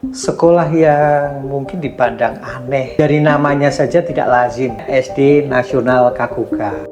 Sekolah yang mungkin dipandang aneh, dari namanya saja tidak lazim, SD Nasional Kakuka.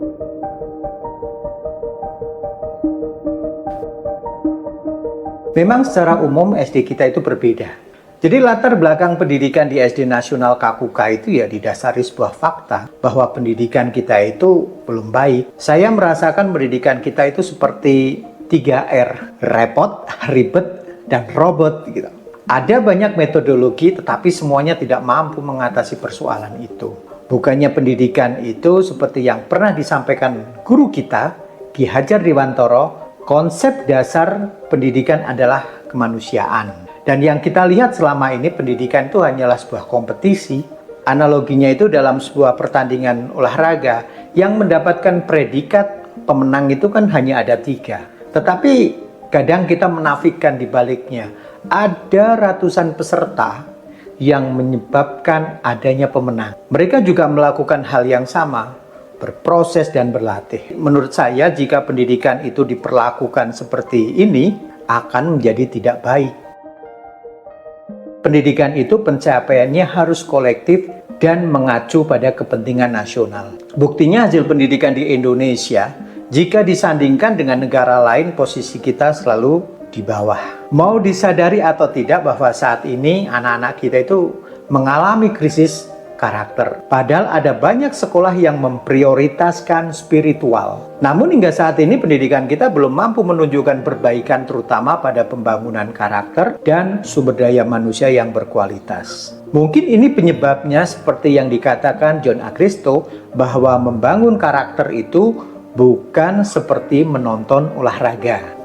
Memang secara umum SD kita itu berbeda. Jadi latar belakang pendidikan di SD Nasional Kakuka itu ya didasari sebuah fakta bahwa pendidikan kita itu belum baik. Saya merasakan pendidikan kita itu seperti 3R, repot, ribet, dan robot gitu. Ada banyak metodologi tetapi semuanya tidak mampu mengatasi persoalan itu. Bukannya pendidikan itu seperti yang pernah disampaikan guru kita, Ki Hajar Dewantara, konsep dasar pendidikan adalah kemanusiaan. Dan yang kita lihat selama ini pendidikan itu hanyalah sebuah kompetisi. Analoginya itu dalam sebuah pertandingan olahraga yang mendapatkan predikat pemenang itu kan hanya ada 3. Tetapi kadang kita menafikan di baliknya. Ada ratusan peserta yang menyebabkan adanya pemenang. Mereka juga melakukan hal yang sama, berproses dan berlatih. Menurut saya jika pendidikan itu diperlakukan seperti ini akan menjadi tidak baik. Pendidikan itu pencapaiannya harus kolektif dan mengacu pada kepentingan nasional. Buktinya hasil pendidikan di Indonesia jika disandingkan dengan negara lain posisi kita selalu di bawah. Mau disadari atau tidak bahwa saat ini anak-anak kita itu mengalami krisis karakter. Padahal ada banyak sekolah yang memprioritaskan spiritual. Namun hingga saat ini pendidikan kita belum mampu menunjukkan perbaikan terutama pada pembangunan karakter dan sumber daya manusia yang berkualitas. Mungkin ini penyebabnya seperti yang dikatakan John Agristo bahwa membangun karakter itu bukan seperti menonton olahraga.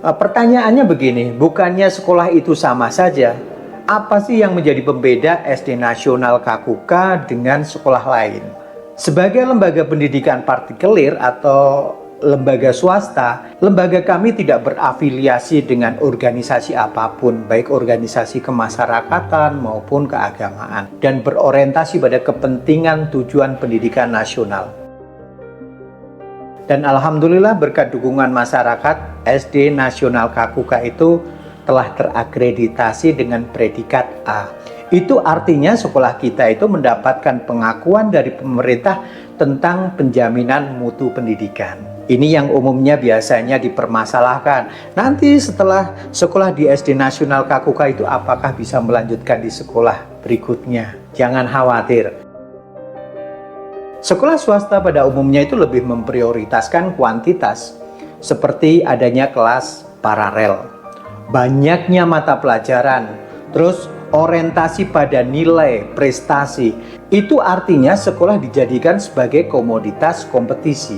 Pertanyaannya begini, bukannya sekolah itu sama saja? Apa sih yang menjadi pembeda SD Nasional Kakuka dengan sekolah lain? Sebagai lembaga pendidikan partikelir atau lembaga swasta, lembaga kami tidak berafiliasi dengan organisasi apapun, baik organisasi kemasyarakatan maupun keagamaan, dan berorientasi pada kepentingan tujuan pendidikan nasional. Dan alhamdulillah berkat dukungan masyarakat, SD Nasional Kakuka itu telah terakreditasi dengan predikat A. Itu artinya sekolah kita itu mendapatkan pengakuan dari pemerintah tentang penjaminan mutu pendidikan. Ini yang umumnya biasanya dipermasalahkan. Nanti setelah sekolah di SD Nasional Kakuka itu apakah bisa melanjutkan di sekolah berikutnya? Jangan khawatir. Sekolah swasta pada umumnya itu lebih memprioritaskan kuantitas, seperti adanya kelas paralel, banyaknya mata pelajaran, terus orientasi pada nilai, prestasi. Itu artinya sekolah dijadikan sebagai komoditas kompetisi.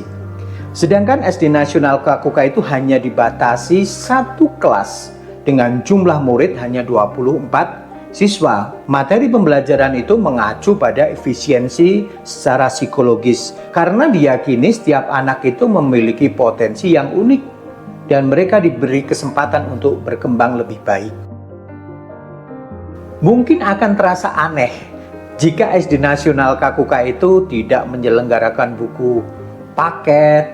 Sedangkan SD Nasional Kakuka itu hanya dibatasi satu kelas dengan jumlah murid hanya 24 siswa. Materi pembelajaran itu mengacu pada efisiensi secara psikologis karena diyakini setiap anak itu memiliki potensi yang unik dan mereka diberi kesempatan untuk berkembang lebih baik. Mungkin akan terasa aneh jika SD Nasional Kakuka itu tidak menyelenggarakan buku paket,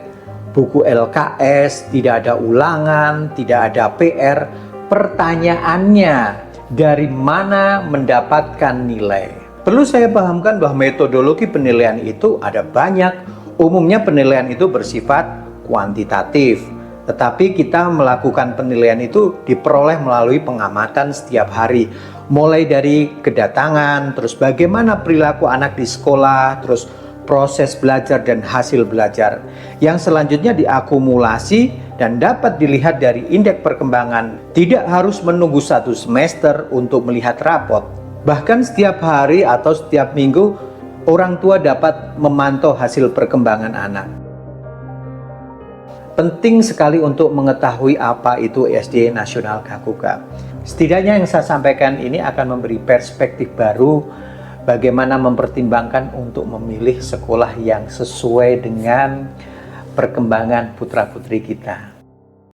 buku LKS, tidak ada ulangan, tidak ada PR. Pertanyaannya, dari mana mendapatkan nilai? Perlu saya pahamkan bahwa metodologi penilaian itu ada banyak. Umumnya penilaian itu bersifat kuantitatif, tetapi kita melakukan penilaian itu diperoleh melalui pengamatan setiap hari. Mulai dari kedatangan, terus bagaimana perilaku anak di sekolah, terus proses belajar dan hasil belajar. Yang selanjutnya diakumulasi dan dapat dilihat dari indeks perkembangan. Tidak harus menunggu 1 semester untuk melihat rapot. Bahkan setiap hari atau setiap minggu, orang tua dapat memantau hasil perkembangan anak. Penting sekali untuk mengetahui apa itu SD Nasional Kakuka. Setidaknya yang saya sampaikan ini akan memberi perspektif baru bagaimana mempertimbangkan untuk memilih sekolah yang sesuai dengan perkembangan putra-putri kita.